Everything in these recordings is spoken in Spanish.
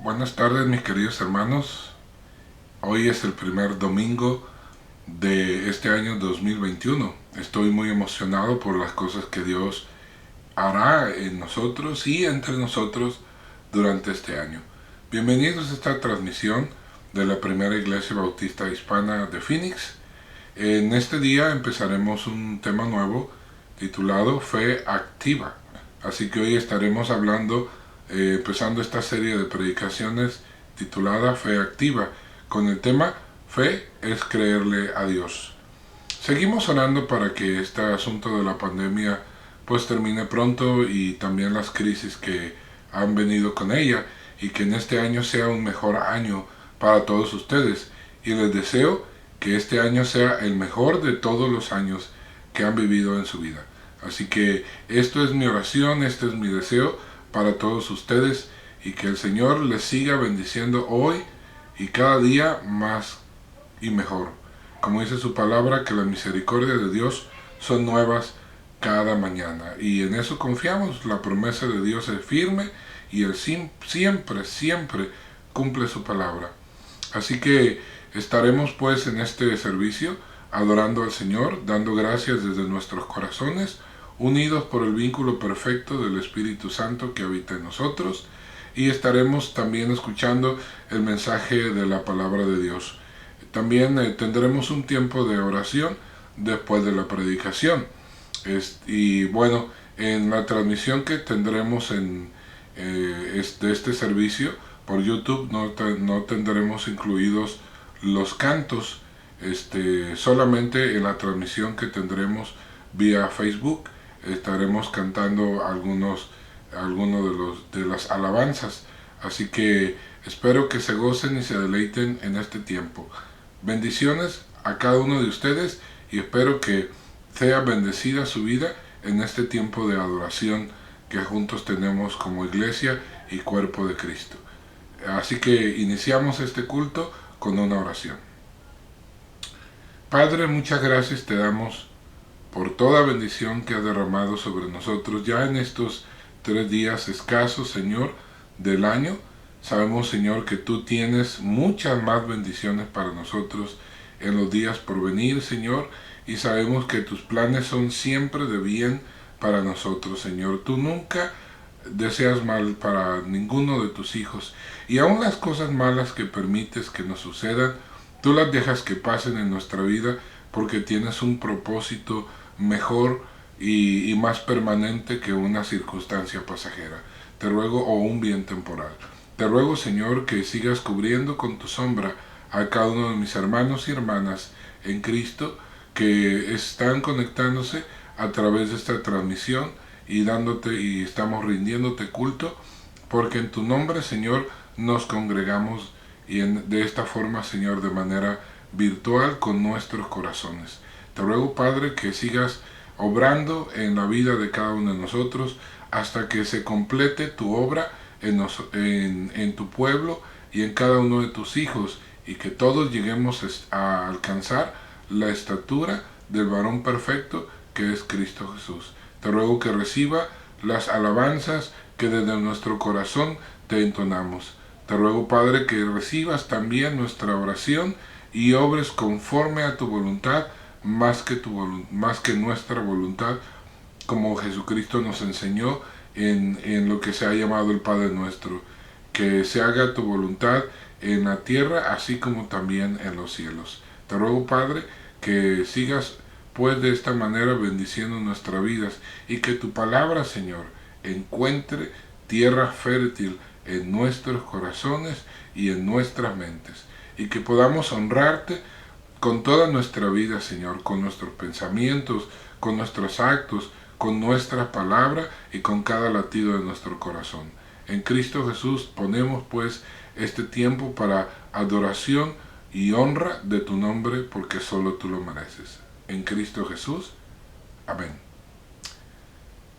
Buenas tardes, mis queridos hermanos. Hoy es el primer domingo de este año 2021. Estoy muy emocionado por las cosas que Dios hará en nosotros y entre nosotros durante este año. Bienvenidos a esta transmisión de la primera iglesia bautista hispana de Phoenix. En este día empezaremos un tema nuevo titulado Fe Activa. Así que hoy estaremos hablando, empezando esta serie de predicaciones titulada Fe Activa, con el tema Fe es creerle a Dios. Seguimos orando para que este asunto de la pandemia pues termine pronto y también las crisis que han venido con ella, y que en este año sea un mejor año para todos ustedes, y les deseo que este año sea el mejor de todos los años que han vivido en su vida. Así que esto es mi oración, este es mi deseo para todos ustedes, y que el Señor les siga bendiciendo hoy y cada día más y mejor. Como dice su palabra, que la misericordia de Dios son nuevas cada mañana. Y en eso confiamos, la promesa de Dios es firme y Él siempre cumple su palabra. Así que estaremos pues en este servicio adorando al Señor, dando gracias desde nuestros corazones, unidos por el vínculo perfecto del Espíritu Santo que habita en nosotros, y estaremos también escuchando el mensaje de la palabra de Dios. También tendremos un tiempo de oración después de la predicación. Y bueno, en la transmisión que tendremos de este servicio por YouTube no tendremos incluidos los cantos, solamente en la transmisión que tendremos vía Facebook estaremos cantando algunos de las alabanzas. Así que espero que se gocen y se deleiten en este tiempo. Bendiciones a cada uno de ustedes, y espero que sea bendecida su vida en este tiempo de adoración que juntos tenemos como iglesia y cuerpo de Cristo. Así que iniciamos este culto con una oración. Padre, muchas gracias te damos por toda bendición que has derramado sobre nosotros ya en estos 3 días escasos, Señor, del año. Sabemos, Señor, que tú tienes muchas más bendiciones para nosotros en los días por venir, Señor, y sabemos que tus planes son siempre de bien para nosotros, Señor. Tú nunca deseas mal para ninguno de tus hijos, y aun las cosas malas que permites que nos sucedan, tú las dejas que pasen en nuestra vida porque tienes un propósito mejor y más permanente que una circunstancia pasajera. Te ruego, o un bien temporal. Te ruego, Señor, que sigas cubriendo con tu sombra a cada uno de mis hermanos y hermanas en Cristo que están conectándose a través de esta transmisión y estamos rindiéndote culto, porque en tu nombre, Señor, nos congregamos de esta forma, Señor, de manera virtual con nuestros corazones. Te ruego, Padre, que sigas obrando en la vida de cada uno de nosotros hasta que se complete tu obra en tu pueblo y en cada uno de tus hijos, y que todos lleguemos a alcanzar la estatura del varón perfecto que es Cristo Jesús. Te ruego que reciba las alabanzas que desde nuestro corazón te entonamos. Te ruego, Padre, que recibas también nuestra oración y obres conforme a tu voluntad, más que nuestra voluntad, como Jesucristo nos enseñó en lo que se ha llamado el Padre Nuestro. Que se haga tu voluntad en la tierra, así como también en los cielos. Te ruego, Padre, que sigas pues de esta manera bendiciendo nuestras vidas, y que tu palabra, Señor, encuentre tierra fértil en nuestros corazones y en nuestras mentes, y que podamos honrarte con toda nuestra vida, Señor, con nuestros pensamientos, con nuestros actos, con nuestra palabra y con cada latido de nuestro corazón. En Cristo Jesús ponemos pues este tiempo para adoración y honra de tu nombre, porque solo tú lo mereces. En Cristo Jesús. Amén.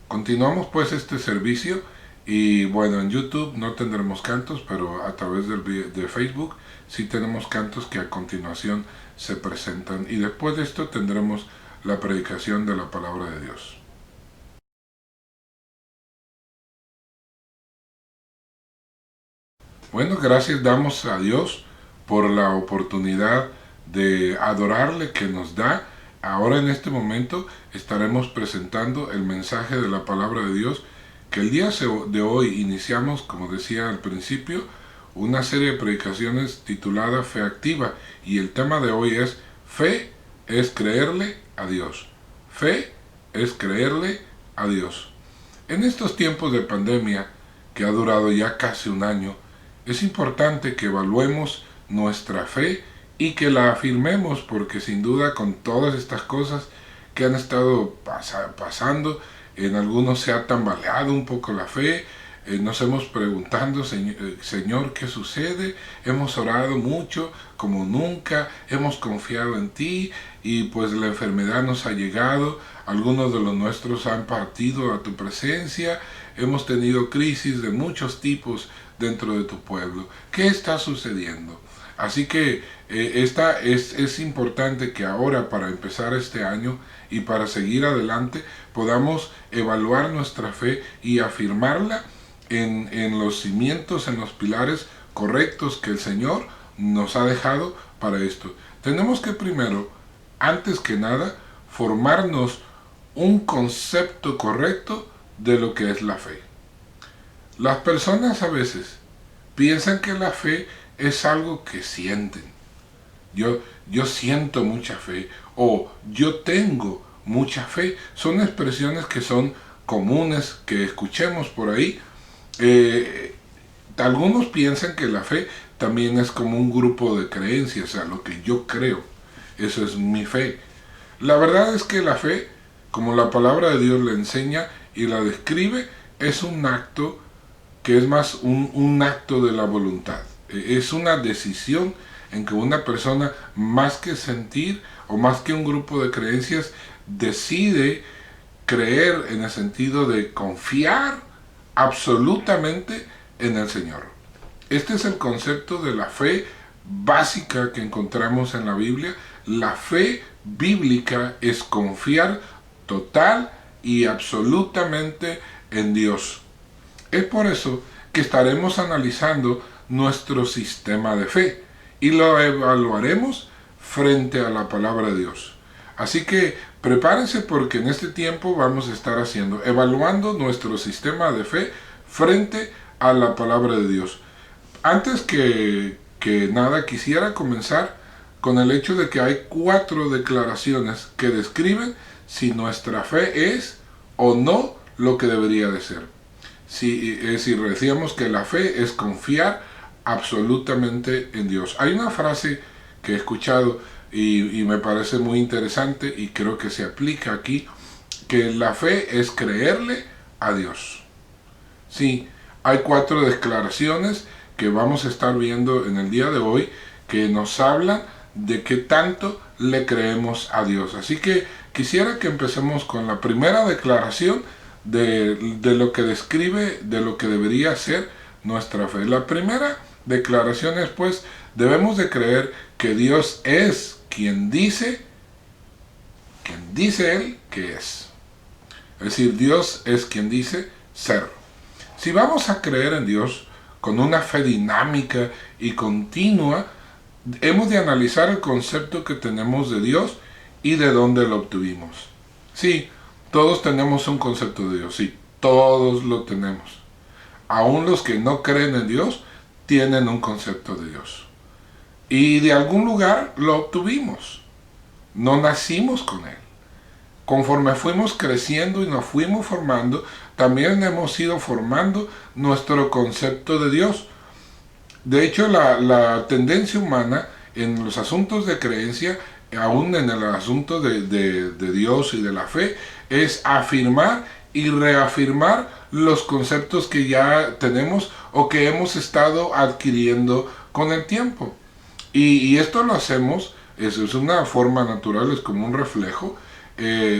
Continuamos pues este servicio, y bueno, en YouTube no tendremos cantos, pero a través de Facebook sí tenemos cantos que a continuación se presentan, y después de esto tendremos la predicación de la palabra de Dios. Bueno, gracias damos a Dios por la oportunidad de adorarle que nos da. Ahora en este momento estaremos presentando el mensaje de la palabra de Dios que el día de hoy iniciamos, como decía al principio, una serie de predicaciones titulada Fe Activa, y el tema de hoy es Fe es creerle a Dios. Fe es creerle a Dios. En estos tiempos de pandemia, que ha durado ya casi un año, es importante que evaluemos nuestra fe y que la afirmemos, porque sin duda con todas estas cosas que han estado pasando, en algunos se ha tambaleado un poco la fe. Nos hemos preguntado, Señor, ¿qué sucede? Hemos orado mucho como nunca, hemos confiado en ti y pues la enfermedad nos ha llegado, algunos de los nuestros han partido a tu presencia, hemos tenido crisis de muchos tipos dentro de tu pueblo. ¿Qué está sucediendo? Así que es importante que ahora, para empezar este año y para seguir adelante, podamos evaluar nuestra fe y afirmarla en los cimientos, en los pilares correctos que el Señor nos ha dejado para esto. Tenemos que primero, antes que nada, formarnos un concepto correcto de lo que es la fe. Las personas a veces piensan que la fe es algo que sienten. Yo siento mucha fe, o yo tengo mucha fe. Son expresiones que son comunes, que escuchemos por ahí. Algunos piensan que la fe también es como un grupo de creencias, o sea, lo que yo creo, eso es mi fe. La verdad es que la fe, como la palabra de Dios la enseña y la describe, es un acto que es más un acto de la voluntad. Es una decisión en que una persona, más que sentir o más que un grupo de creencias, decide creer en el sentido de confiar absolutamente en el Señor. Este es el concepto de la fe básica que encontramos en la Biblia. La fe bíblica es confiar total y absolutamente en Dios. Es por eso que estaremos analizando nuestro sistema de fe y lo evaluaremos frente a la palabra de Dios. Así que prepárense, porque en este tiempo vamos a estar evaluando nuestro sistema de fe frente a la palabra de Dios. Antes que nada, quisiera comenzar con el hecho de que hay 4 declaraciones que describen si nuestra fe es o no lo que debería de ser. Si decíamos que la fe es confiar absolutamente en Dios. Hay una frase que he escuchado y me parece muy interesante y creo que se aplica aquí, que la fe es creerle a Dios. Sí, hay 4 declaraciones que vamos a estar viendo en el día de hoy que nos hablan de qué tanto le creemos a Dios. Así que quisiera que empecemos con la primera declaración de lo que describe, de lo que debería ser nuestra fe. La primera declaración es, pues, debemos de creer que Dios es quien dice Él que es. Es decir, Dios es quien dice ser. Si vamos a creer en Dios con una fe dinámica y continua, hemos de analizar el concepto que tenemos de Dios y de dónde lo obtuvimos. Sí, todos tenemos un concepto de Dios, sí, todos lo tenemos. Aún los que no creen en Dios tienen un concepto de Dios. Y de algún lugar lo obtuvimos. No nacimos con Él. Conforme fuimos creciendo y nos fuimos formando, también hemos ido formando nuestro concepto de Dios. De hecho, la tendencia humana en los asuntos de creencia, aún en el asunto de Dios y de la fe, es afirmar y reafirmar los conceptos que ya tenemos o que hemos estado adquiriendo con el tiempo. Y esto lo hacemos, es una forma natural, es como un reflejo.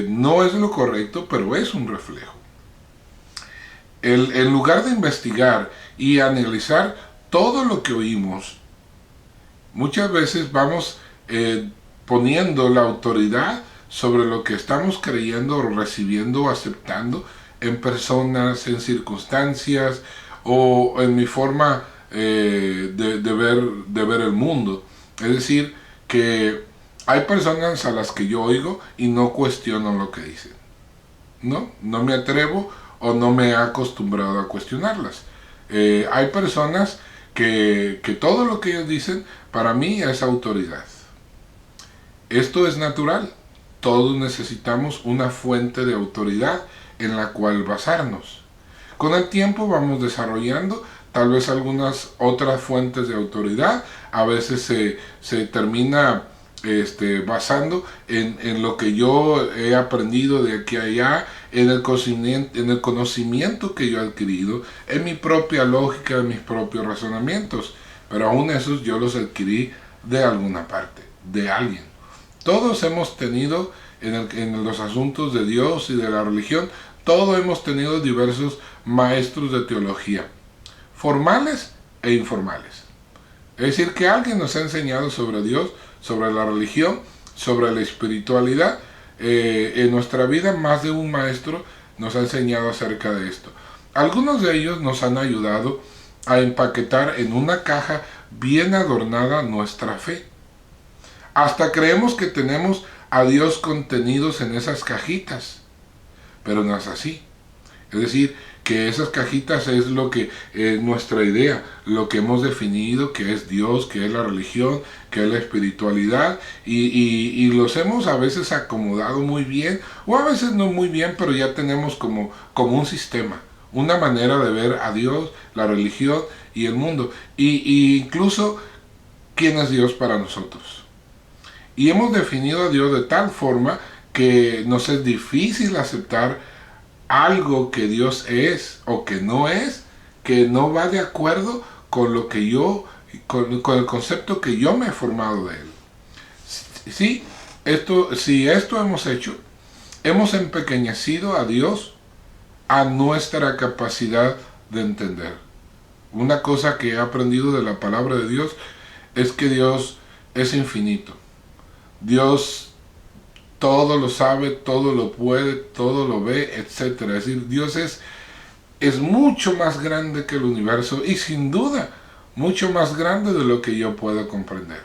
No es lo correcto, pero es un reflejo. En lugar de investigar y analizar todo lo que oímos, muchas veces vamos poniendo la autoridad sobre lo que estamos creyendo, recibiendo o aceptando en personas, en circunstancias o en mi forma de ver el mundo. Es decir, que hay personas a las que yo oigo y no cuestiono lo que dicen. No me atrevo o no me he acostumbrado a cuestionarlas. Hay personas que todo lo que ellos dicen para mí es autoridad. Esto es natural. Todos necesitamos una fuente de autoridad en la cual basarnos. Con el tiempo vamos desarrollando tal vez algunas otras fuentes de autoridad. A veces se termina basando en lo que yo he aprendido de aquí a allá, en el conocimiento que yo he adquirido, en mi propia lógica, en mis propios razonamientos. Pero aún esos yo los adquirí de alguna parte, de alguien. Todos hemos tenido en los asuntos de Dios y de la religión, todos hemos tenido diversos maestros de teología, formales e informales. Es decir, que alguien nos ha enseñado sobre Dios, sobre la religión, sobre la espiritualidad. En nuestra vida más de un maestro nos ha enseñado acerca de esto. Algunos de ellos nos han ayudado a empaquetar en una caja bien adornada nuestra fe. Hasta creemos que tenemos a Dios contenidos en esas cajitas, pero no es así. Es decir, que esas cajitas es lo que es nuestra idea, lo que hemos definido que es Dios, que es la religión, que es la espiritualidad, y los hemos a veces acomodado muy bien, o a veces no muy bien, pero ya tenemos como un sistema, una manera de ver a Dios, la religión y el mundo, y incluso quién es Dios para nosotros. Y hemos definido a Dios de tal forma que nos es difícil aceptar algo que Dios es o que no va de acuerdo con lo que con el concepto que yo me he formado de él. Si esto hemos hecho, hemos empequeñecido a Dios a nuestra capacidad de entender. Una cosa que he aprendido de la palabra de Dios es que Dios es infinito. Dios todo lo sabe, todo lo puede, todo lo ve, etc. Es decir, Dios es mucho más grande que el universo y sin duda mucho más grande de lo que yo puedo comprender.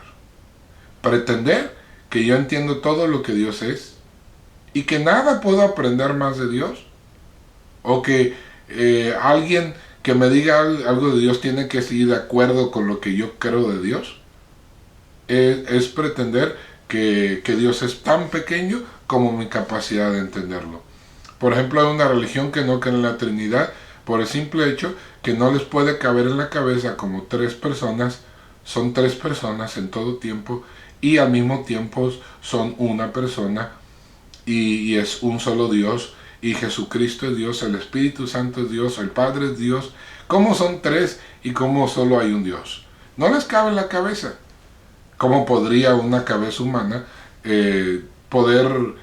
Pretender que yo entiendo todo lo que Dios es y que nada puedo aprender más de Dios, o que alguien que me diga algo de Dios tiene que seguir de acuerdo con lo que yo creo de Dios, es pretender que Dios es tan pequeño como mi capacidad de entenderlo. Por ejemplo, hay una religión que no cree en la Trinidad por el simple hecho que no les puede caber en la cabeza como tres personas, son tres personas en todo tiempo y al mismo tiempo son una persona y es un solo Dios, y Jesucristo es Dios, el Espíritu Santo es Dios, el Padre es Dios. ¿Cómo son tres y cómo solo hay un Dios? No les cabe en la cabeza. ¿Cómo podría una cabeza humana poder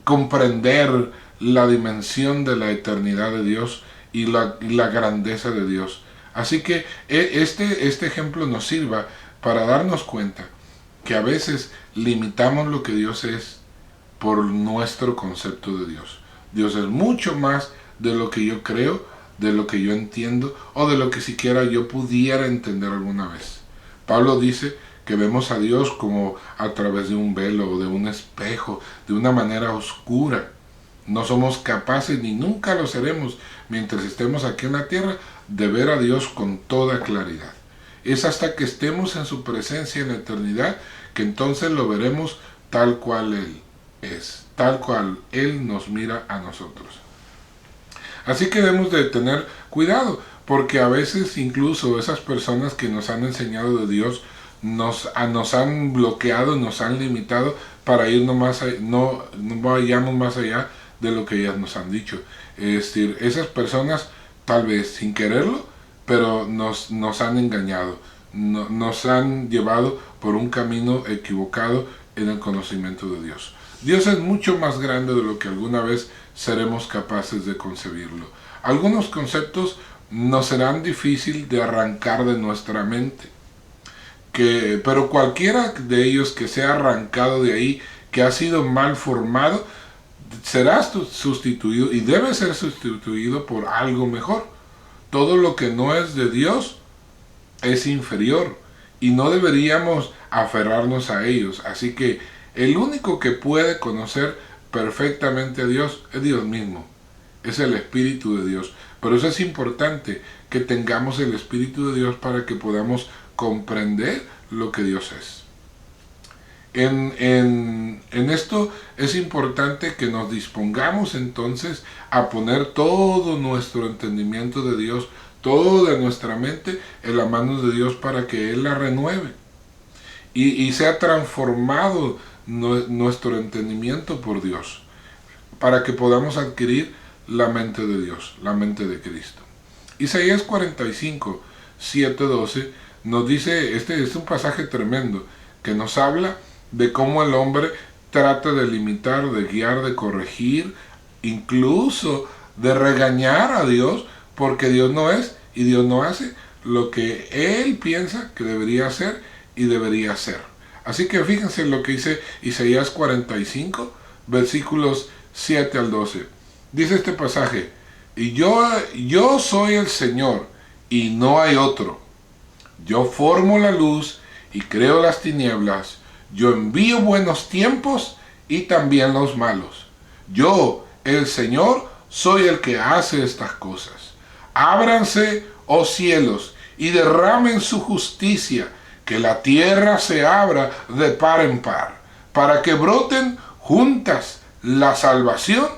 comprender la dimensión de la eternidad de Dios y la grandeza de Dios? Así que este ejemplo nos sirva para darnos cuenta que a veces limitamos lo que Dios es por nuestro concepto de Dios. Dios es mucho más de lo que yo creo, de lo que yo entiendo o de lo que siquiera yo pudiera entender alguna vez. Pablo dice que vemos a Dios como a través de un velo o de un espejo, de una manera oscura. No somos capaces ni nunca lo seremos mientras estemos aquí en la tierra de ver a Dios con toda claridad. Es hasta que estemos en su presencia en la eternidad que entonces lo veremos tal cual Él es, tal cual Él nos mira a nosotros. Así que debemos de tener cuidado, porque a veces incluso esas personas que nos han enseñado de Dios nos han bloqueado, nos han limitado para ir no vayamos más allá de lo que ellas nos han dicho. Es decir, esas personas tal vez sin quererlo, pero nos han engañado, nos han llevado por un camino equivocado en el conocimiento de Dios. Dios es mucho más grande de lo que alguna vez seremos capaces de concebirlo. Algunos conceptos nos serán difíciles de arrancar de nuestra mente, pero cualquiera de ellos que sea arrancado de ahí, que ha sido mal formado, será sustituido y debe ser sustituido por algo mejor. Todo lo que no es de Dios es inferior y no deberíamos aferrarnos a ellos. Así que el único que puede conocer perfectamente a Dios es Dios mismo, es el Espíritu de Dios. Por eso es importante que tengamos el Espíritu de Dios para que podamos comprender lo que Dios es. En esto es importante que nos dispongamos entonces a poner todo nuestro entendimiento de Dios, toda nuestra mente en las manos de Dios para que Él la renueve y sea transformado nuestro entendimiento por Dios, para que podamos adquirir la mente de Dios, la mente de Cristo. Isaías 45, 7, 12 nos dice, este es un pasaje tremendo, que nos habla de cómo el hombre trata de limitar, de guiar, de corregir, incluso de regañar a Dios, porque Dios no es y Dios no hace lo que Él piensa que debería hacer y debería hacer. Así que fíjense lo que dice Isaías 45, versículos 7 al 12. Dice este pasaje, y yo soy el Señor y no hay otro. Yo formo la luz y creo las tinieblas. Yo envío buenos tiempos y también los malos. Yo, el Señor, soy el que hace estas cosas. Ábranse, oh cielos, y derramen su justicia, que la tierra se abra de par en par, para que broten juntas la salvación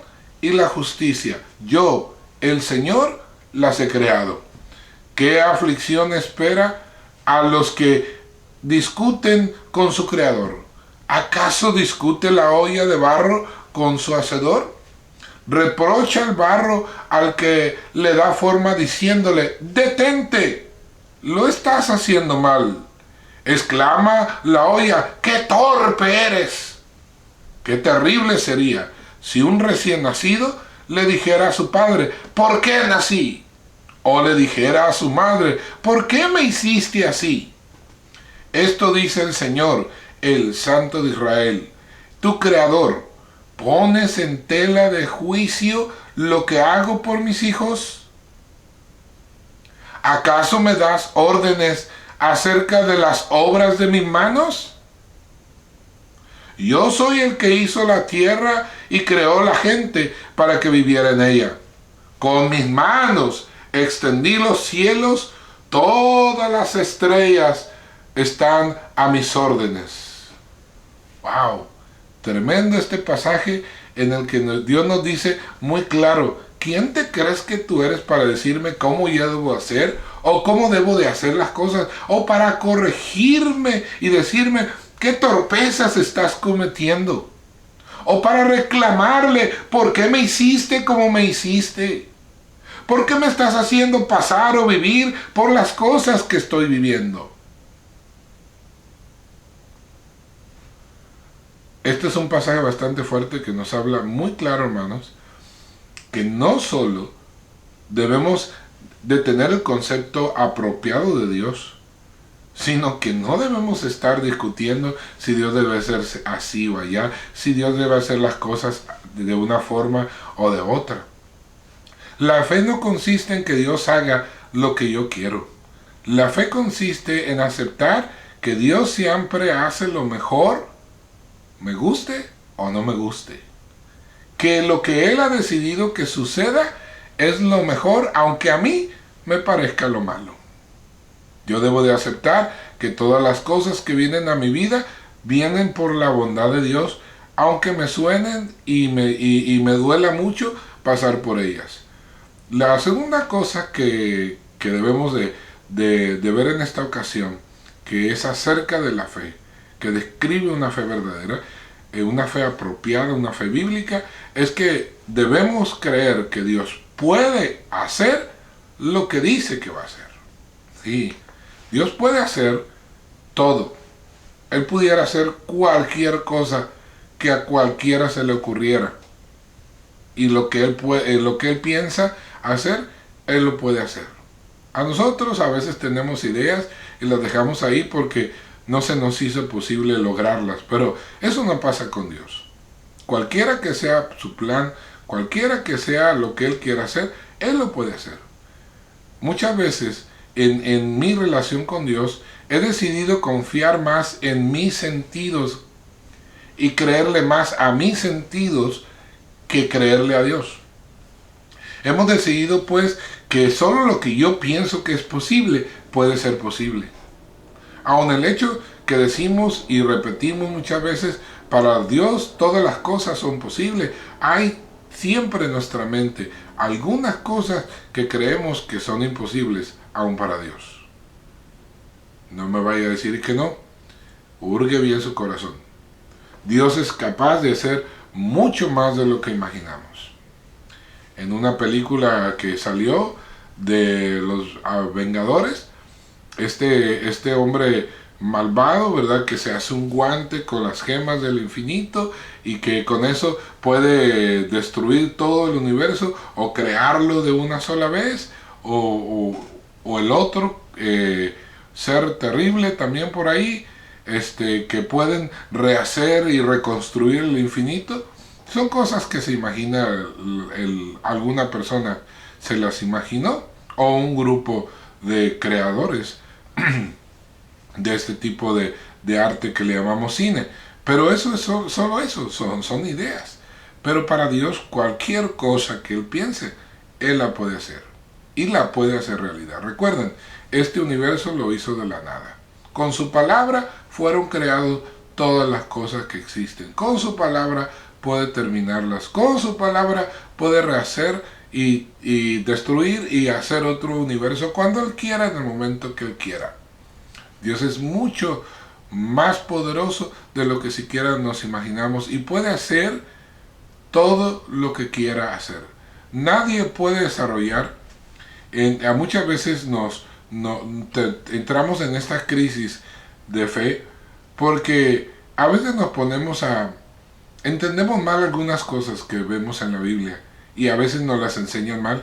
y la justicia. Yo, el Señor, las he creado. ¿Qué aflicción espera a los que discuten con su creador? ¿Acaso discute la olla de barro con su hacedor? Reprocha el barro al que le da forma diciéndole, detente, lo estás haciendo mal. Exclama la olla, ¡qué torpe eres! Qué terrible sería si un recién nacido le dijera a su padre, ¿por qué nací? O le dijera a su madre, ¿por qué me hiciste así? Esto dice el Señor, el Santo de Israel, tu Creador. ¿Pones en tela de juicio lo que hago por mis hijos? ¿Acaso me das órdenes acerca de las obras de mis manos? Yo soy el que hizo la tierra y creó la gente para que viviera en ella. Con mis manos extendí los cielos, todas las estrellas están a mis órdenes. ¡Wow! Tremendo este pasaje en el que Dios nos dice muy claro, ¿quién te crees que tú eres para decirme cómo yo debo hacer? ¿O cómo debo de hacer las cosas? ¿O para corregirme y decirme qué torpezas estás cometiendo? ¿O para reclamarle por qué me hiciste como me hiciste? ¿Por qué me estás haciendo pasar o vivir por las cosas que estoy viviendo? Este es un pasaje bastante fuerte que nos habla muy claro, hermanos, que no solo debemos de tener el concepto apropiado de Dios, sino que no debemos estar discutiendo si Dios debe ser así o allá, si Dios debe hacer las cosas de una forma o de otra. La fe no consiste en que Dios haga lo que yo quiero. La fe consiste en aceptar que Dios siempre hace lo mejor, me guste o no me guste. Que lo que Él ha decidido que suceda es lo mejor, aunque a mí me parezca lo malo. Yo debo de aceptar que todas las cosas que vienen a mi vida vienen por la bondad de Dios, aunque me suenen y me duela mucho pasar por ellas. La segunda cosa que debemos de ver en esta ocasión, que es acerca de la fe, que describe una fe verdadera, una fe apropiada, una fe bíblica, es que debemos creer que Dios puede hacer lo que dice que va a hacer. Sí, Dios puede hacer todo. Él pudiera hacer cualquier cosa que a cualquiera se le ocurriera. Y lo que Él piensa hacer, Él lo puede hacer. A nosotros a veces tenemos ideas y las dejamos ahí porque no se nos hizo posible lograrlas, pero eso no pasa con Dios. Cualquiera que sea su plan, cualquiera que sea lo que Él quiera hacer, Él lo puede hacer. Muchas veces en mi relación con Dios, he decidido confiar más en mis sentidos y creerle más a mis sentidos que creerle a Dios. Hemos decidido pues que solo lo que yo pienso que es posible puede ser posible. Aun el hecho que decimos y repetimos muchas veces, para Dios todas las cosas son posibles, hay siempre en nuestra mente algunas cosas que creemos que son imposibles aun para Dios. No me vaya a decir que no. Hurgue bien su corazón. Dios es capaz de hacer mucho más de lo que imaginamos. En una película que salió de los Vengadores, este hombre malvado, ¿verdad? Que se hace un guante con las gemas del infinito y que con eso puede destruir todo el universo o crearlo de una sola vez, o el otro ser terrible también por ahí, que pueden rehacer y reconstruir el infinito. Son cosas que se imagina alguna persona se las imaginó, o un grupo de creadores de este tipo de arte que le llamamos cine. Pero eso es solo eso, son ideas. Pero para Dios cualquier cosa que Él piense, Él la puede hacer. Y la puede hacer realidad. Recuerden, este universo lo hizo de la nada. Con su palabra fueron creadas todas las cosas que existen. Con su palabra puede terminarlas. Con su palabra puede rehacer y destruir y hacer otro universo cuando Él quiera, en el momento que Él quiera. Dios es mucho más poderoso de lo que siquiera nos imaginamos y puede hacer todo lo que quiera hacer. Nadie puede desarrollar, muchas veces entramos en esta crisis de fe porque a veces nos ponemos entendemos mal algunas cosas que vemos en la Biblia y a veces nos las enseñan mal.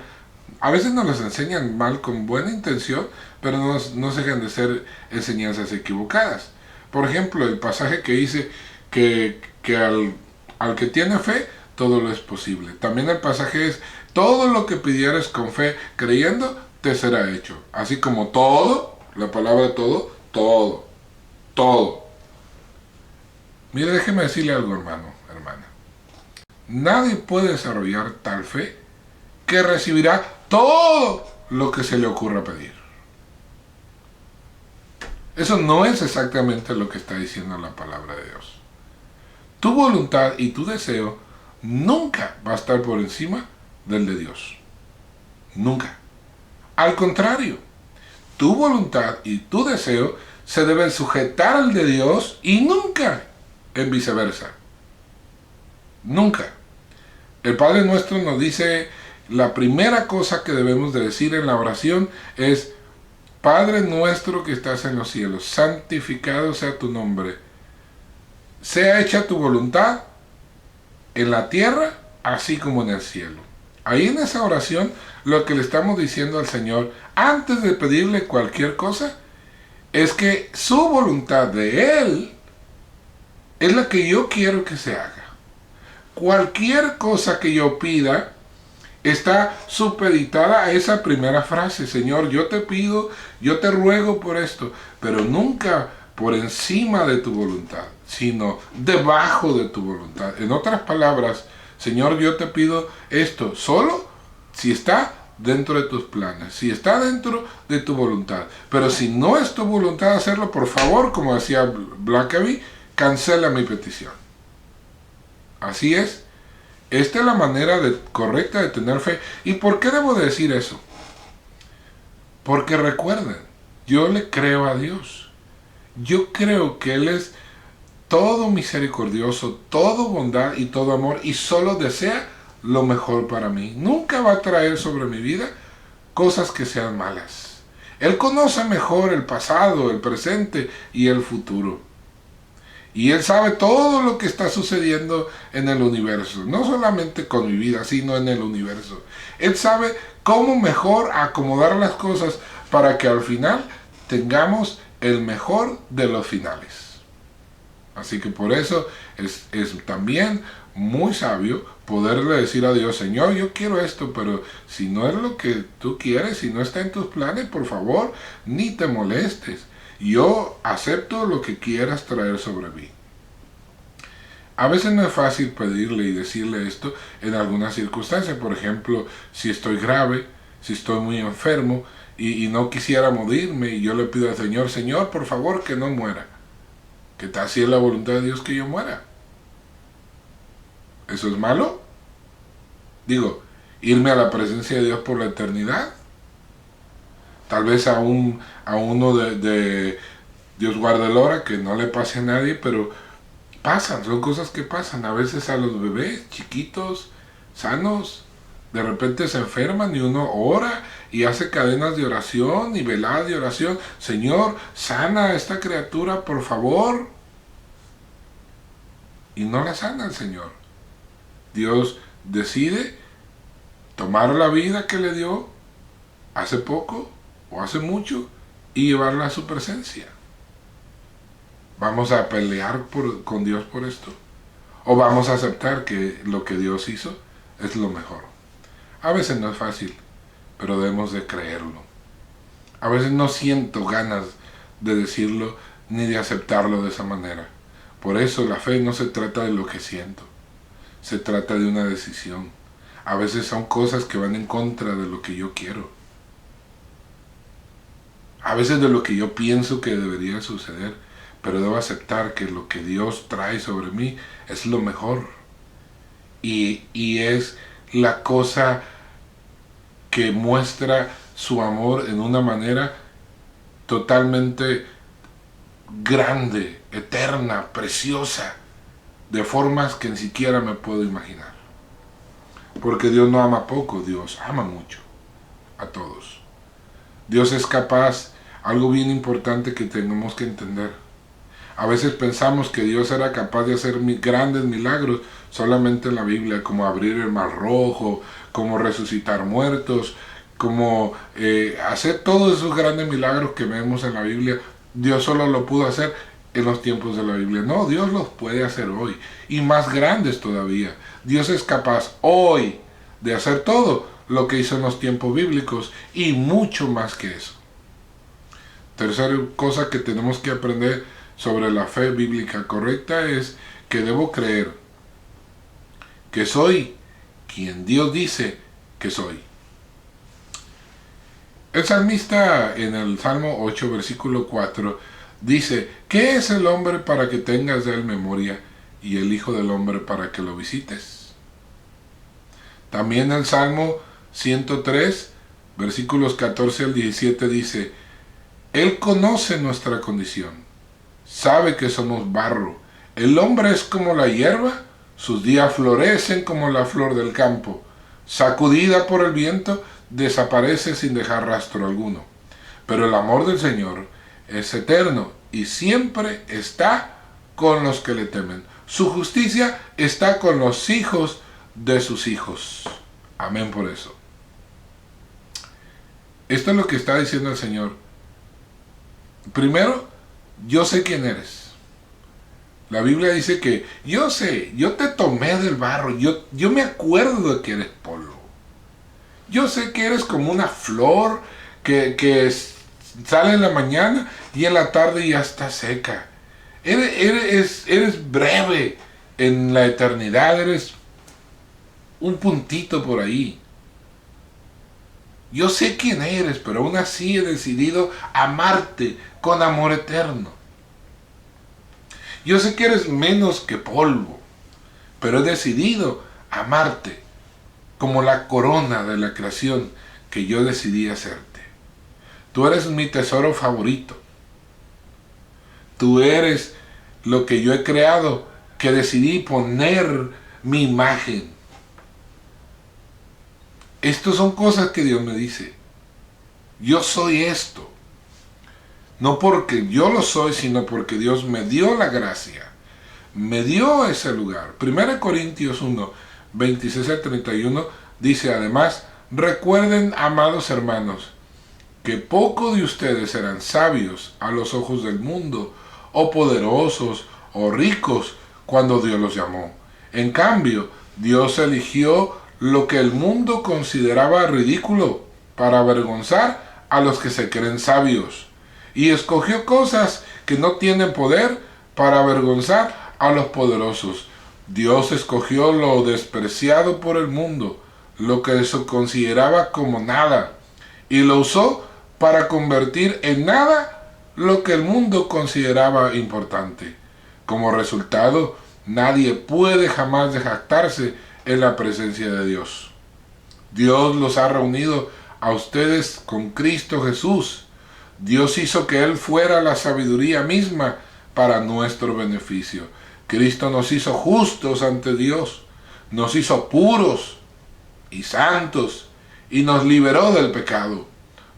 A veces nos las enseñan mal con buena intención, pero no se dejan de ser enseñanzas equivocadas. Por ejemplo, el pasaje que dice que al que tiene fe, todo lo es posible. También el pasaje es, todo lo que pidieres con fe, creyendo, te será hecho. Así como todo, la palabra todo. Mire, déjeme decirle algo, hermano, hermana. Nadie puede desarrollar tal fe que recibirá todo lo que se le ocurra pedir. Eso no es exactamente lo que está diciendo la palabra de Dios. Tu voluntad y tu deseo nunca va a estar por encima del de Dios. Nunca. Al contrario, tu voluntad y tu deseo se deben sujetar al de Dios y nunca en viceversa. Nunca. El Padre Nuestro nos dice, la primera cosa que debemos de decir en la oración es, Padre nuestro que estás en los cielos, santificado sea tu nombre. Sea hecha tu voluntad en la tierra, así como en el cielo. Ahí en esa oración, lo que le estamos diciendo al Señor, antes de pedirle cualquier cosa, es que su voluntad de Él es la que yo quiero que se haga. Cualquier cosa que yo pida está supeditada a esa primera frase. Señor, yo te pido, yo te ruego por esto, pero nunca por encima de tu voluntad, sino debajo de tu voluntad. En otras palabras, Señor, yo te pido esto solo si está dentro de tus planes, si está dentro de tu voluntad. Pero si no es tu voluntad hacerlo, por favor, como decía Blackaby, cancela mi petición. Así es. Esta es la manera correcta de tener fe. ¿Y por qué debo decir eso? Porque recuerden, yo le creo a Dios. Yo creo que Él es todo misericordioso, todo bondad y todo amor, y solo desea lo mejor para mí. Nunca va a traer sobre mi vida cosas que sean malas. Él conoce mejor el pasado, el presente y el futuro. Y Él sabe todo lo que está sucediendo en el universo. No solamente con mi vida, sino en el universo. Él sabe cómo mejor acomodar las cosas para que al final tengamos el mejor de los finales. Así que por eso es también muy sabio poderle decir a Dios, Señor, yo quiero esto, pero si no es lo que tú quieres, si no está en tus planes, por favor, ni te molestes. Yo acepto lo que quieras traer sobre mí. A veces no es fácil pedirle y decirle esto en algunas circunstancias. Por ejemplo, si estoy grave, si estoy muy enfermo y no quisiera morirme y yo le pido al Señor, Señor, por favor, que no muera. Que tal si es la voluntad de Dios que yo muera? ¿Eso es malo? Digo, irme a la presencia de Dios por la eternidad. Tal vez a uno de Dios guarde el hora, que no le pase a nadie, pero pasan, son cosas que pasan. A veces a los bebés chiquitos, sanos, de repente se enferman y uno ora y hace cadenas de oración y veladas de oración. Señor, sana a esta criatura, por favor. Y no la sana el Señor. Dios decide tomar la vida que le dio hace poco o hace mucho y llevarla a su presencia. ¿Vamos a pelear con Dios por esto? ¿O vamos a aceptar que lo que Dios hizo es lo mejor? A veces no es fácil, pero debemos de creerlo. A veces no siento ganas de decirlo ni de aceptarlo de esa manera. Por eso la fe no se trata de lo que siento, se trata de una decisión. A veces son cosas que van en contra de lo que yo quiero. A veces de lo que yo pienso que debería suceder, pero debo aceptar que lo que Dios trae sobre mí es lo mejor. Y es la cosa que muestra su amor en una manera totalmente grande, eterna, preciosa, de formas que ni siquiera me puedo imaginar. Porque Dios no ama poco, Dios ama mucho a todos. Dios es capaz, algo bien importante que tenemos que entender. A veces pensamos que Dios era capaz de hacer grandes milagros solamente en la Biblia, como abrir el mar rojo, como resucitar muertos, como hacer todos esos grandes milagros que vemos en la Biblia. Dios solo lo pudo hacer en los tiempos de la Biblia. No, Dios los puede hacer hoy, y más grandes todavía. Dios es capaz hoy de hacer todo lo que hizo en los tiempos bíblicos y mucho más que eso. Tercera cosa que tenemos que aprender sobre la fe bíblica correcta es que debo creer que soy quien Dios dice que soy. El salmista en el Salmo 8, versículo 4, dice, ¿qué es el hombre para que tengas de él memoria y el hijo del hombre para que lo visites? También el Salmo 103, versículos 14 al 17 dice, Él conoce nuestra condición, sabe que somos barro. El hombre es como la hierba, sus días florecen como la flor del campo. Sacudida por el viento, desaparece sin dejar rastro alguno. Pero el amor del Señor es eterno y siempre está con los que le temen. Su justicia está con los hijos de sus hijos. Amén por eso. Esto es lo que está diciendo el Señor. Primero, yo sé quién eres. La Biblia dice que yo sé, yo te tomé del barro, yo me acuerdo de que eres polvo. Yo sé que eres como una flor que sale en la mañana y en la tarde ya está seca. Eres breve en la eternidad, eres un puntito por ahí. Yo sé quién eres, pero aún así he decidido amarte con amor eterno. Yo sé que eres menos que polvo, pero he decidido amarte como la corona de la creación que yo decidí hacerte. Tú eres mi tesoro favorito. Tú eres lo que yo he creado, que decidí poner mi imagen. Estas son cosas que Dios me dice. Yo soy esto. No porque yo lo soy, sino porque Dios me dio la gracia. Me dio ese lugar. 1 Corintios 1, 26 al 31 dice además, recuerden, amados hermanos, que pocos de ustedes eran sabios a los ojos del mundo, o poderosos, o ricos cuando Dios los llamó. En cambio, Dios eligió lo que el mundo consideraba ridículo para avergonzar a los que se creen sabios, y escogió cosas que no tienen poder para avergonzar a los poderosos. Dios escogió lo despreciado por el mundo, lo que se consideraba como nada, y lo usó para convertir en nada lo que el mundo consideraba importante. Como resultado, nadie puede jamás jactarse en la presencia de Dios. Dios los ha reunido a ustedes con Cristo Jesús. Dios hizo que Él fuera la sabiduría misma para nuestro beneficio. Cristo nos hizo justos ante Dios, nos hizo puros y santos y nos liberó del pecado.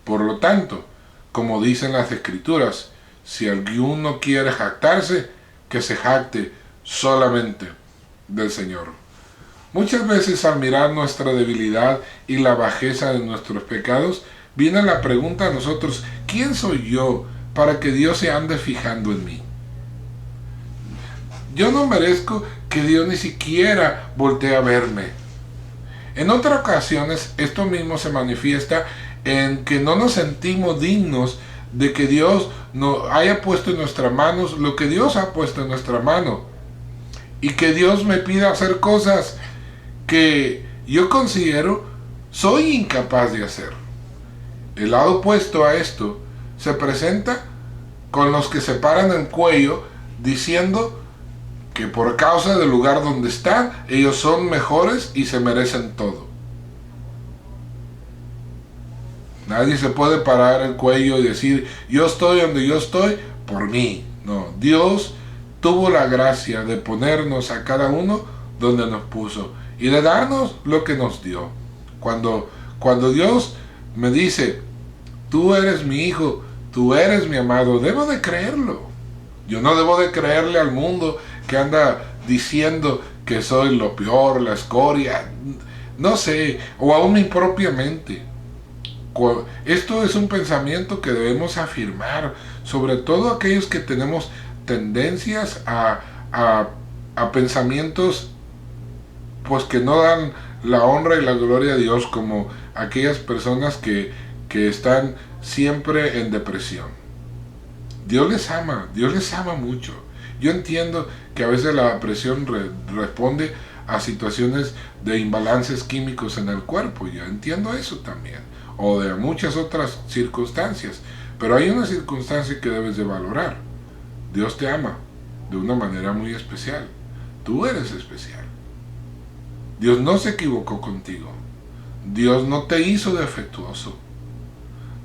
Por lo tanto, como dicen las Escrituras, si alguno quiere jactarse, que se jacte solamente del Señor. Muchas veces al mirar nuestra debilidad y la bajeza de nuestros pecados, viene la pregunta a nosotros: ¿quién soy yo para que Dios se ande fijando en mí? Yo no merezco que Dios ni siquiera voltee a verme. En otras ocasiones esto mismo se manifiesta en que no nos sentimos dignos de que Dios nos haya puesto en nuestras manos lo que Dios ha puesto en nuestra mano, y que Dios me pida hacer cosas que yo considero soy incapaz de hacer. El lado opuesto a esto se presenta con los que se paran el cuello diciendo que por causa del lugar donde están, ellos son mejores y se merecen todo. Nadie se puede parar el cuello y decir: yo estoy donde yo estoy por mí. No, Dios tuvo la gracia de ponernos a cada uno donde nos puso y de darnos lo que nos dio. Cuando Dios me dice: tú eres mi hijo, tú eres mi amado, debo de creerlo. Yo no debo de creerle al mundo que anda diciendo que soy lo peor, la escoria, no sé, o aún mi propia mente. Esto es un pensamiento que debemos afirmar, sobre todo aquellos que tenemos tendencias a pensamientos pues que no dan la honra y la gloria a Dios, como aquellas personas que están siempre en depresión. Dios les ama mucho. Yo entiendo que a veces la depresión responde a situaciones de imbalances químicos en el cuerpo, yo entiendo eso también, o de muchas otras circunstancias, pero hay una circunstancia que debes de valorar. Dios te ama de una manera muy especial. Tú eres especial. Dios no se equivocó contigo. Dios no te hizo defectuoso.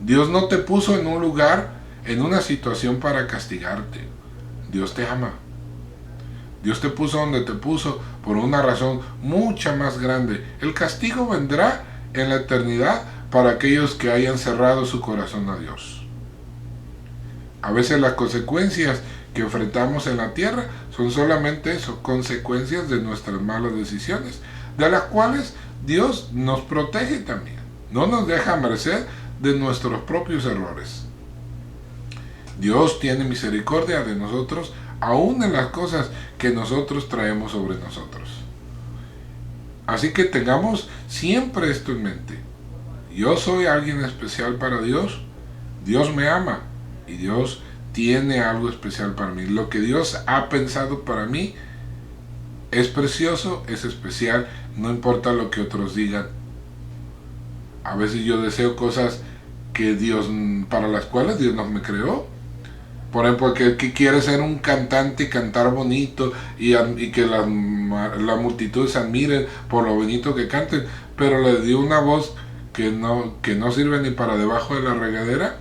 Dios no te puso en un lugar, en una situación para castigarte. Dios te ama. Dios te puso donde te puso por una razón mucha más grande. El castigo vendrá en la eternidad para aquellos que hayan cerrado su corazón a Dios. A veces las consecuencias que enfrentamos en la tierra son solamente eso, consecuencias de nuestras malas decisiones, de las cuales Dios nos protege también. No nos deja a merced de nuestros propios errores. Dios tiene misericordia de nosotros, aún en las cosas que nosotros traemos sobre nosotros. Así que tengamos siempre esto en mente. Yo soy alguien especial para Dios. Dios me ama y Dios tiene algo especial para mí. Lo que Dios ha pensado para mí es precioso, es especial, no importa lo que otros digan. A veces yo deseo cosas que para las cuales Dios no me creó. Por ejemplo, que quiere ser un cantante y cantar bonito y que la multitud se admire por lo bonito que canten, pero le dio una voz que no sirve ni para debajo de la regadera.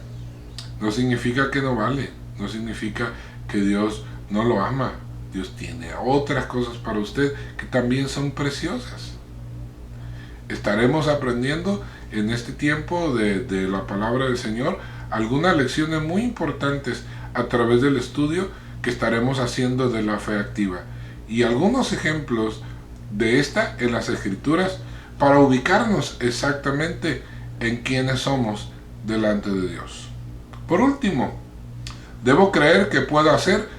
No significa que no vale, no significa que Dios no lo ama. Dios tiene otras cosas para usted que también son preciosas. Estaremos aprendiendo en este tiempo de la palabra del Señor algunas lecciones muy importantes a través del estudio que estaremos haciendo de la fe activa, y algunos ejemplos de esta en las Escrituras para ubicarnos exactamente en quiénes somos delante de Dios. Por último, debo creer que puedo hacer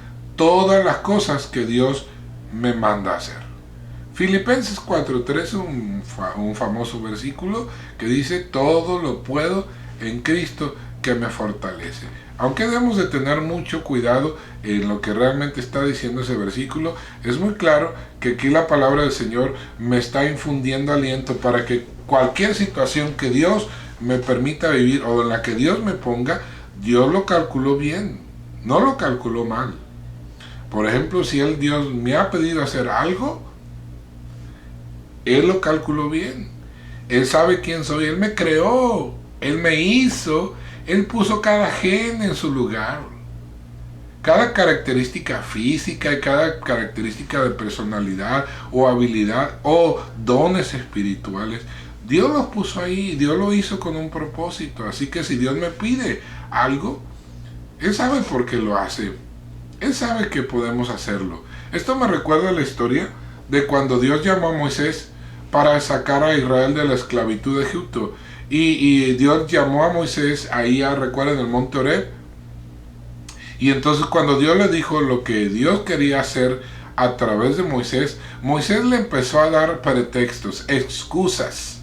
todas las cosas que Dios me manda a hacer. Filipenses 4:3 es un famoso versículo que dice: todo lo puedo en Cristo que me fortalece. Aunque debemos de tener mucho cuidado en lo que realmente está diciendo ese versículo, es muy claro que aquí la palabra del Señor me está infundiendo aliento para que cualquier situación que Dios me permita vivir o en la que Dios me ponga, Dios lo calculó bien, no lo calculó mal. Por ejemplo, si Dios me ha pedido hacer algo, Él lo calculó bien. Él sabe quién soy, Él me creó, Él me hizo, Él puso cada gen en su lugar. Cada característica física y cada característica de personalidad o habilidad o dones espirituales, Dios los puso ahí, Dios lo hizo con un propósito. Así que si Dios me pide algo, Él sabe por qué lo hace. Él sabe que podemos hacerlo. Esto me recuerda la historia de cuando Dios llamó a Moisés para sacar a Israel de la esclavitud de Egipto. Y Dios llamó a Moisés ahí, recuerden, en el monte Horeb. Y entonces cuando Dios le dijo lo que Dios quería hacer a través de Moisés, Moisés le empezó a dar pretextos, excusas.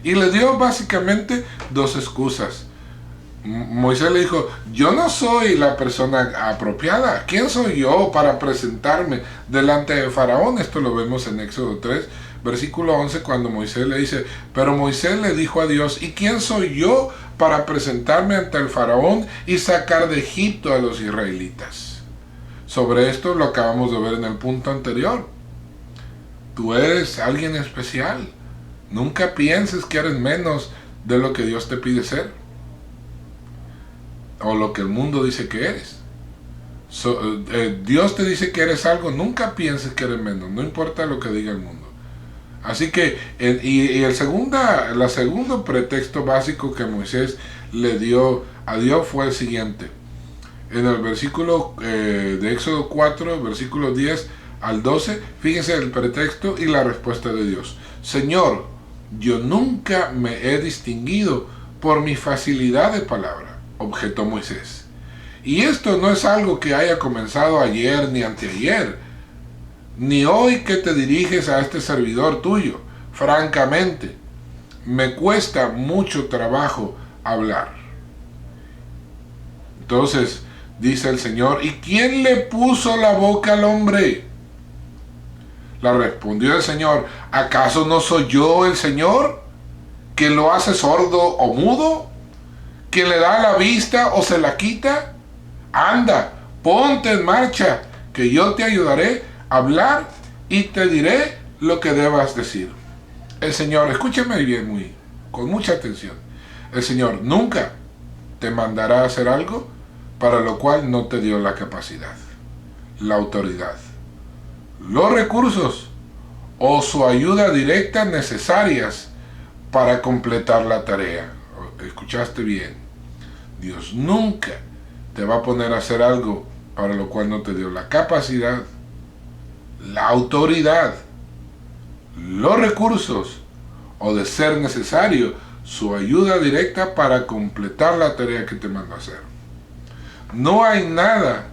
Y le dio básicamente dos excusas. Moisés le dijo: yo no soy la persona apropiada. ¿Quién soy yo para presentarme delante de Faraón? Esto lo vemos en Éxodo 3, versículo 11, cuando Moisés le dice: pero Moisés le dijo a Dios: ¿y quién soy yo para presentarme ante el Faraón y sacar de Egipto a los israelitas? Sobre esto lo acabamos de ver en el punto anterior. Tú eres alguien especial. Nunca pienses que eres menos de lo que Dios te pide ser, o lo que el mundo dice que eres. Dios te dice que eres algo, nunca pienses que eres menos, no importa lo que diga el mundo. Así que, el segundo pretexto básico que Moisés le dio a Dios fue el siguiente. En el versículo de Éxodo 4, versículos 10 al 12, fíjense el pretexto y la respuesta de Dios. Señor, yo nunca me he distinguido por mi facilidad de palabra, objetó Moisés. Y esto no es algo que haya comenzado ayer ni anteayer, ni hoy que te diriges a este servidor tuyo. Francamente, me cuesta mucho trabajo hablar. Entonces dice el Señor: ¿y quién le puso la boca al hombre? Le respondió el Señor: ¿acaso no soy yo el Señor, que lo hace sordo o mudo, que le da la vista o se la quita? Anda, ponte en marcha, que yo te ayudaré a hablar y te diré lo que debas decir. El Señor, escúchame bien, con mucha atención. El Señor nunca te mandará a hacer algo para lo cual no te dio la capacidad, la autoridad, los recursos o su ayuda directa necesarias para completar la tarea. ¿Escuchaste bien? Dios nunca te va a poner a hacer algo para lo cual no te dio la capacidad, la autoridad, los recursos o, de ser necesario, su ayuda directa para completar la tarea que te mandó a hacer. No hay nada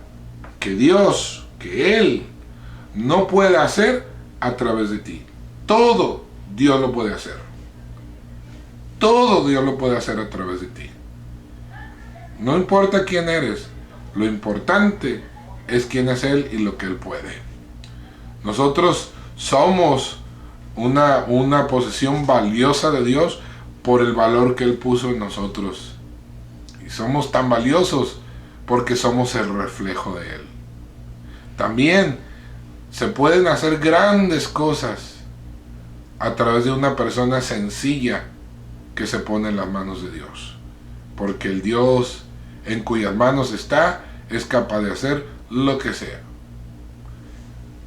que Dios, que Él, no pueda hacer a través de ti. Todo Dios lo puede hacer. Todo Dios lo puede hacer a través de ti. No importa quién eres, lo importante es quién es Él y lo que Él puede. Nosotros somos una posesión valiosa de Dios por el valor que Él puso en nosotros. Y somos tan valiosos porque somos el reflejo de Él. También se pueden hacer grandes cosas a través de una persona sencilla que se pone en las manos de Dios. Porque el Dios en cuyas manos está es capaz de hacer lo que sea.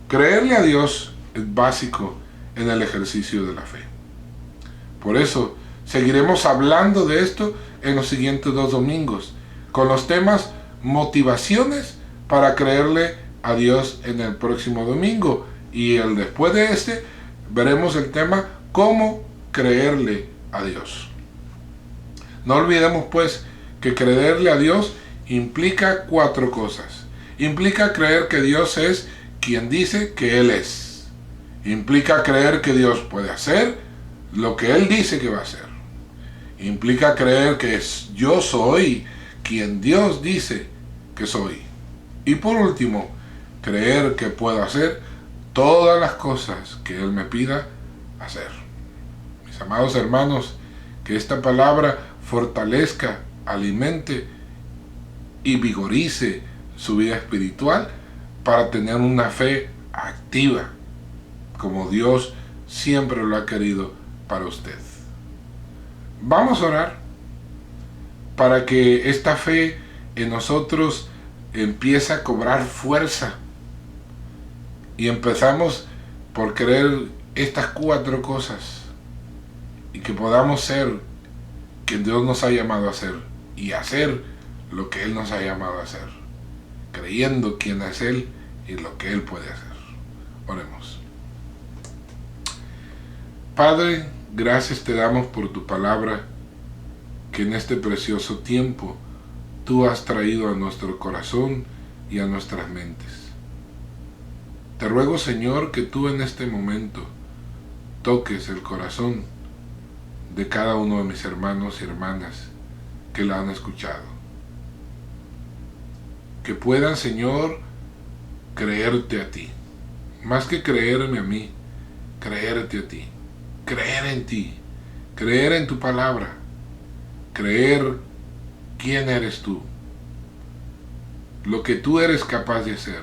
Creerle a Dios es básico en el ejercicio de la fe. Por eso seguiremos hablando de esto en los siguientes 2 domingos, con los temas motivaciones para creerle a Dios en el próximo domingo, y el después de este veremos el tema cómo creerle a Dios. No olvidemos pues que creerle a Dios implica 4 cosas. Implica creer que Dios es quien dice que Él es. Implica creer que Dios puede hacer lo que Él dice que va a hacer. Implica creer que yo soy quien Dios dice que soy. Y por último, creer que puedo hacer todas las cosas que Él me pida hacer. Mis amados hermanos, que esta palabra fortalezca, alimente y vigorice su vida espiritual para tener una fe activa, como Dios siempre lo ha querido para usted. Vamos a orar para que esta fe en nosotros empiece a cobrar fuerza y empezamos por creer estas 4 cosas y que podamos ser quien Dios nos ha llamado a ser y hacer lo que Él nos ha llamado a hacer, creyendo quién es Él y lo que Él puede hacer. Oremos. Padre, gracias te damos por tu palabra que en este precioso tiempo tú has traído a nuestro corazón y a nuestras mentes. Te ruego, Señor, que tú en este momento toques el corazón de cada uno de mis hermanos y hermanas que la han escuchado. Que puedan, Señor, creerte a ti. Más que creerme a mí, creerte a ti. Creer en ti. Creer en tu palabra. Creer quién eres tú. Lo que tú eres capaz de hacer.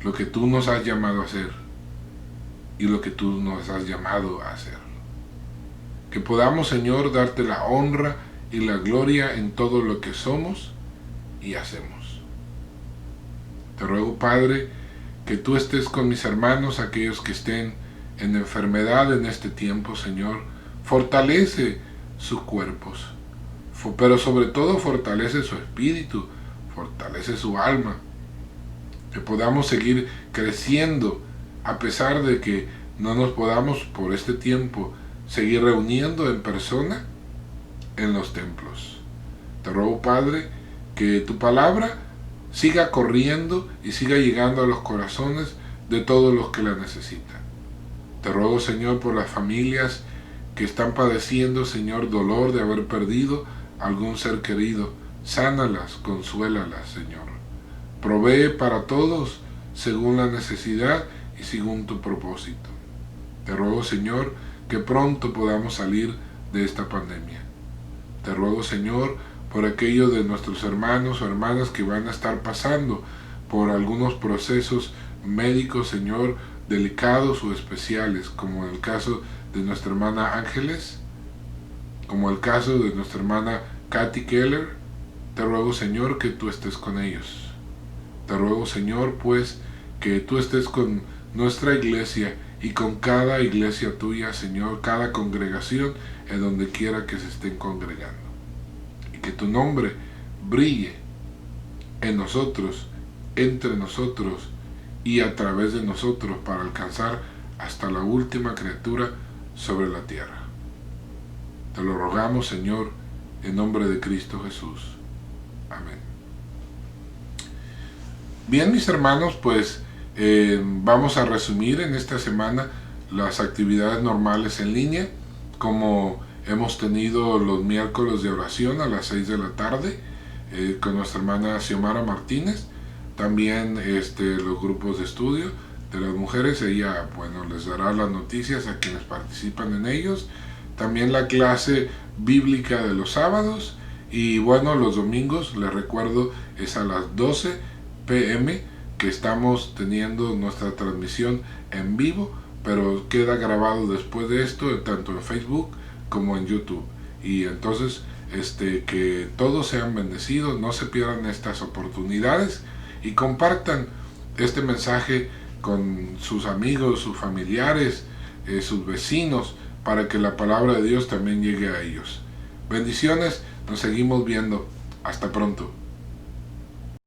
Lo que tú nos has llamado a hacer. Y lo que tú nos has llamado a hacer. Que podamos, Señor, darte la honra y la gloria en todo lo que somos y hacemos. Te ruego, Padre, que tú estés con mis hermanos, aquellos que estén en enfermedad en este tiempo, Señor. Fortalece sus cuerpos, pero sobre todo fortalece su espíritu, fortalece su alma. Que podamos seguir creciendo a pesar de que no nos podamos por este tiempo seguir reuniendo en persona en los templos. Te ruego, Padre, que tu palabra siga corriendo y siga llegando a los corazones de todos los que la necesitan. Te ruego, Señor, por las familias que están padeciendo, Señor, dolor de haber perdido algún ser querido. Sánalas, consuélalas, Señor. Provee para todos según la necesidad y según tu propósito. Te ruego, Señor, que pronto podamos salir de esta pandemia. Te ruego, Señor, por aquellos de nuestros hermanos o hermanas que van a estar pasando por algunos procesos médicos, Señor, delicados o especiales, como el caso de nuestra hermana Ángeles, como el caso de nuestra hermana Katy Keller. Te ruego, Señor, que tú estés con ellos. Te ruego, Señor, pues, que tú estés con nuestra iglesia y con cada iglesia tuya, Señor, cada congregación en donde quiera que se estén congregando. Y que tu nombre brille en nosotros, entre nosotros y a través de nosotros para alcanzar hasta la última criatura sobre la tierra. Te lo rogamos, Señor, en nombre de Cristo Jesús. Amén. Bien, mis hermanos, pues vamos a resumir en esta semana las actividades normales en línea, como hemos tenido los miércoles de oración a las 6 de la tarde con nuestra hermana Xiomara Martínez. También los grupos de estudio de las mujeres, ella les dará las noticias a quienes participan en ellos. También la clase bíblica de los sábados, y los domingos, les recuerdo, es a las 12 p.m. que estamos teniendo nuestra transmisión en vivo, pero queda grabado después de esto tanto en Facebook como en YouTube. Y entonces que todos sean bendecidos, no se pierdan estas oportunidades y compartan este mensaje con sus amigos, sus familiares, sus vecinos, para que la palabra de Dios también llegue a ellos. Bendiciones, nos seguimos viendo. Hasta pronto.